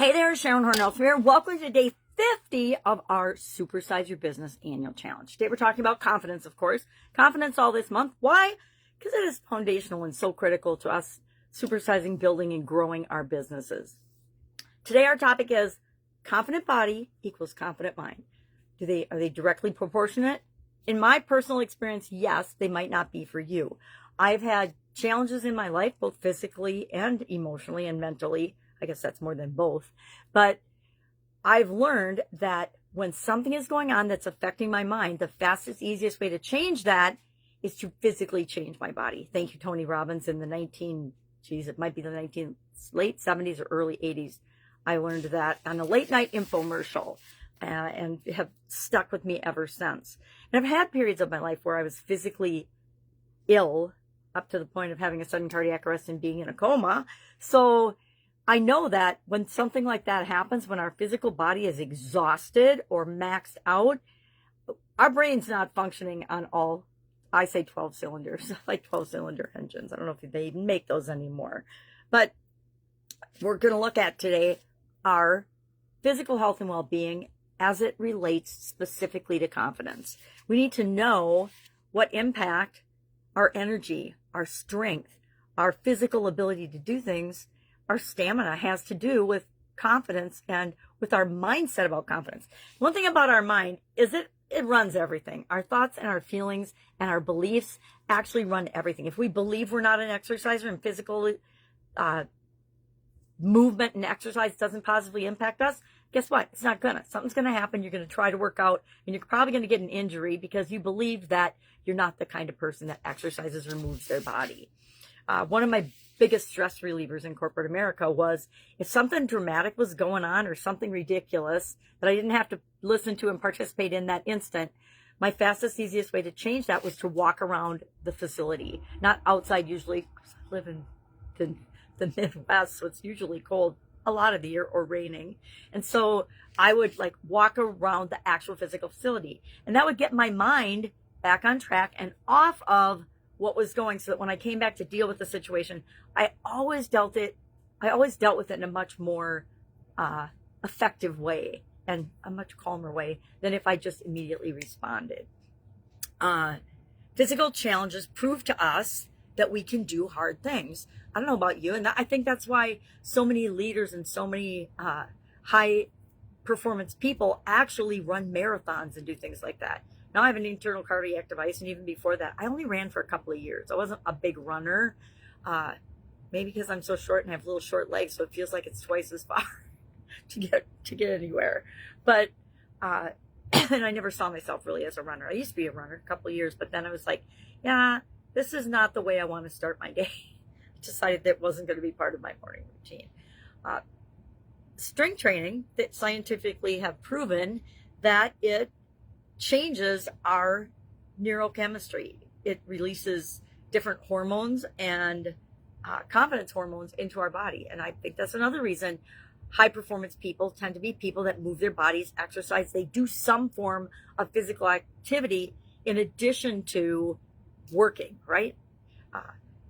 Hey there, Sharon Horne-Ellstrom here. Welcome to day 50 of our Supersize Your Business Annual Challenge. Today we're talking about confidence, of course. Confidence all this month. Why? Because it is foundational and so critical to us supersizing, building, and growing our businesses. Today our topic is confident body equals confident mind. Are they directly proportionate? In my personal experience, yes, they might not be for you. I've had challenges in my life, both physically and emotionally and mentally. I guess that's more than both. But I've learned that when something is going on that's affecting my mind, the fastest, easiest way to change that is to physically change my body. Thank you, Tony Robbins, in the it might be the late 70s or early 80s. I learned that on a late night infomercial and have stuck with me ever since. And I've had periods of my life where I was physically ill up to the point of having a sudden cardiac arrest and being in a coma. So I know that when something like that happens, when our physical body is exhausted or maxed out, our brain's not functioning on all, I say 12 cylinders, like 12-cylinder engines. I don't know if they even make those anymore. But we're going to look at today our physical health and well-being as it relates specifically to confidence. We need to know what impact our energy, our strength, our physical ability to do things, our stamina has to do with confidence and with our mindset about confidence. One thing about our mind is it runs everything. Our thoughts and our feelings and our beliefs actually run everything. If we believe we're not an exerciser and physical movement and exercise doesn't positively impact us, guess what? It's not gonna. Something's gonna happen. You're gonna try to work out and you're probably gonna get an injury because you believe that you're not the kind of person that exercises or moves their body. One of my biggest stress relievers in corporate America was if something dramatic was going on or something ridiculous that I didn't have to listen to and participate in that instant, my fastest, easiest way to change that was to walk around the facility, not outside usually. I live in the Midwest, so it's usually cold a lot of the year or raining. And so I would walk around the actual physical facility, and that would get my mind back on track and off of what was going, so that when I came back to deal with the situation, I always dealt with it in a much more effective way and a much calmer way than if I just immediately responded. Physical challenges prove to us that we can do hard things. I don't know about you, and I think that's why so many leaders and so many high performance people actually run marathons and do things like that. Now I have an internal cardiac device, and even before that, I only ran for a couple of years. I wasn't a big runner, maybe because I'm so short and I have little short legs, so it feels like it's twice as far to get anywhere. But and I never saw myself really as a runner. I used to be a runner a couple of years, but then I was like, yeah, this is not the way I want to start my day. I decided that wasn't going to be part of my morning routine. Strength training, that scientifically have proven that it changes our neurochemistry. It releases different hormones and confidence hormones into our body. And I think that's another reason high performance people tend to be people that move their bodies, exercise. They do some form of physical activity in addition to working, right?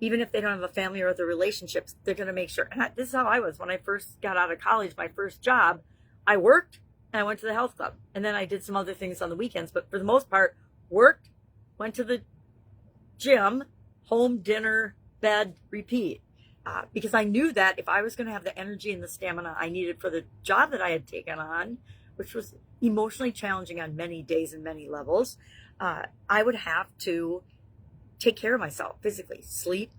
Even if they don't have a family or other relationships, they're going to make sure. And this is how I was when I first got out of college. My first job, I worked and I went to the health club. And then I did some other things on the weekends. But for the most part, worked, went to the gym, home, dinner, bed, repeat. Because I knew that if I was going to have the energy and the stamina I needed for the job that I had taken on, which was emotionally challenging on many days and many levels, I would have to take care of myself physically, sleep,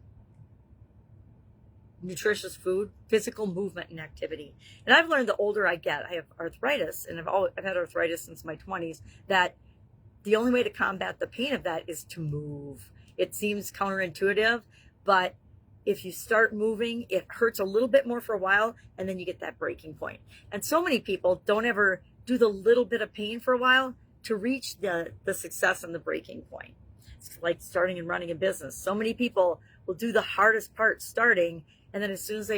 nutritious food, physical movement and activity. And I've learned the older I get, I have arthritis, and I've had arthritis since my 20s, that the only way to combat the pain of that is to move. It seems counterintuitive, but if you start moving, it hurts a little bit more for a while, and then you get that breaking point. And so many people don't ever do the little bit of pain for a while to reach the success and the breaking point. It's like starting and running a business. So many people will do the hardest part starting, and then as soon as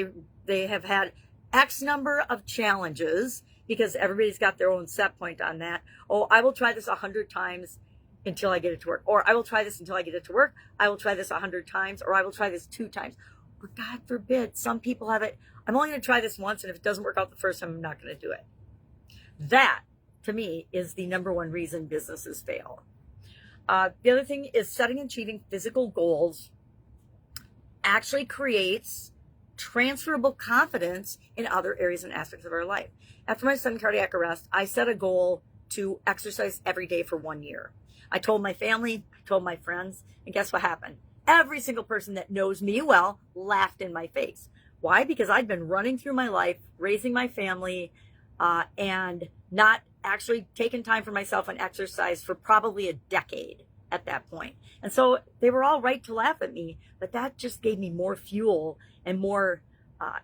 they have had X number of challenges, because everybody's got their own set point on that. Oh, I will try this 100 times until I get it to work. Or I will try this until I get it to work. I will try this 100 times, or I will try this 2 times. But God forbid, some people have it. I'm only going to try this once, and if it doesn't work out the first time, I'm not going to do it. That, to me, is the number one reason businesses fail. The other thing is setting and achieving physical goals actually creates transferable confidence in other areas and aspects of our life. After my sudden cardiac arrest, I set a goal to exercise every day for 1 year. I told my family, I told my friends, and guess what happened? Every single person that knows me well laughed in my face. Why? Because I'd been running through my life, raising my family, and not actually taking time for myself and exercise for probably a decade at that point. And so they were all right to laugh at me, but that just gave me more fuel and more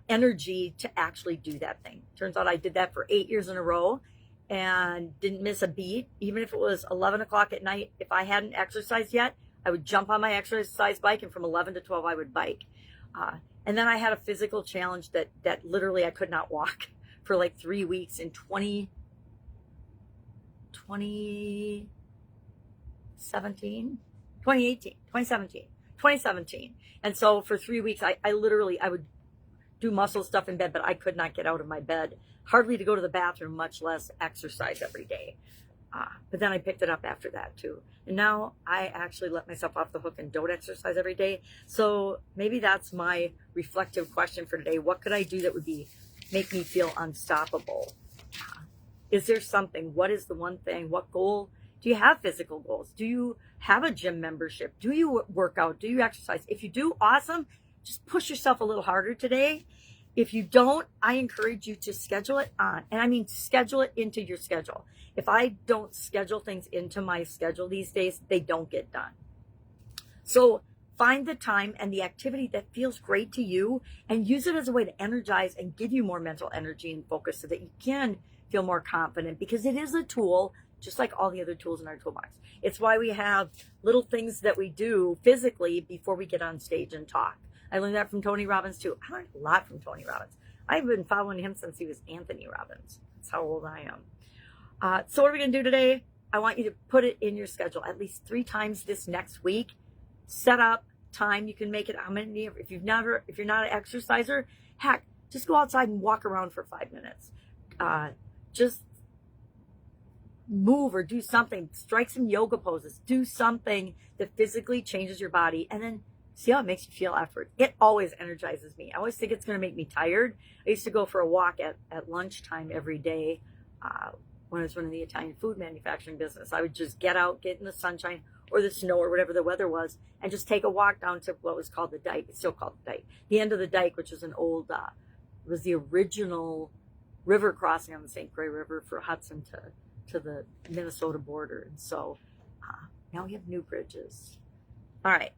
energy to actually do that thing. Turns out I did that for 8 years in a row and didn't miss a beat. Even if it was 11 o'clock at night, if I hadn't exercised yet, I would jump on my exercise bike, and from 11 to 12, I would bike. And then I had a physical challenge that literally I could not walk for like 3 weeks in 2017. And so for 3 weeks, I would do muscle stuff in bed, but I could not get out of my bed, hardly to go to the bathroom, much less exercise every day. But then I picked it up after that too. And now I actually let myself off the hook and don't exercise every day. So maybe that's my reflective question for today. What could I do that would make me feel unstoppable? Is there something? What is the one thing? What goal? Do you have physical goals? Do you have a gym membership? Do you work out? Do you exercise? If you do, awesome. Just push yourself a little harder today. If you don't, I encourage you to schedule it on. And I mean, schedule it into your schedule. If I don't schedule things into my schedule these days, they don't get done. So find the time and the activity that feels great to you and use it as a way to energize and give you more mental energy and focus so that you can feel more confident, because it is a tool just like all the other tools in our toolbox. It's why we have little things that we do physically before we get on stage and talk. I learned that from Tony Robbins too. I learned a lot from Tony Robbins. I've been following him since he was Anthony Robbins. That's how old I am. So what are we going to do today? I want you to put it in your schedule at least 3 times this next week. Set up time. You can make it how many? If you're not an exerciser, heck, just go outside and walk around for 5 minutes. Just move or do something. Strike some yoga poses. Do something that physically changes your body, and then see how it makes you feel afterwards. It always energizes me. I always think it's going to make me tired. I used to go for a walk at lunchtime every day when I was running the Italian food manufacturing business. I would just get out, get in the sunshine or the snow or whatever the weather was, and just take a walk down to what was called the dike. It's still called the dike. The end of the dike, which is an old, was the original river crossing on the St. Croix River for Hudson to the Minnesota border. And so now we have new bridges. All right.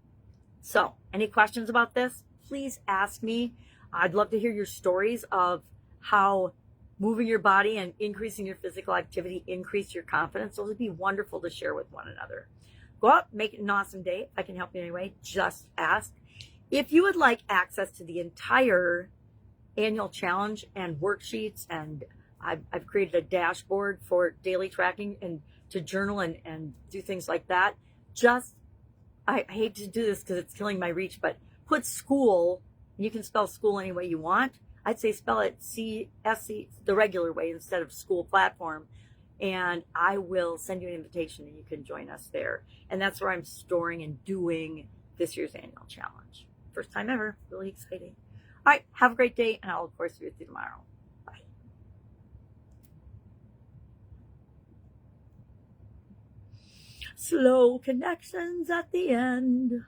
So any questions about this, please ask me. I'd love to hear your stories of how moving your body and increasing your physical activity increase your confidence. Those would be wonderful to share with one another. Go out, make it an awesome day. If I can help you in any way, just ask. If you would like access to the entire annual challenge and worksheets, and I've created a dashboard for daily tracking and to journal and do things like that. I hate to do this because it's killing my reach, but put school, and you can spell school any way you want. I'd say spell it C-S-C, the regular way instead of school platform. And I will send you an invitation and you can join us there. And that's where I'm storing and doing this year's annual challenge. First time ever, really exciting. All right, have a great day, and I'll of course be with you tomorrow. Bye. Slow connections at the end.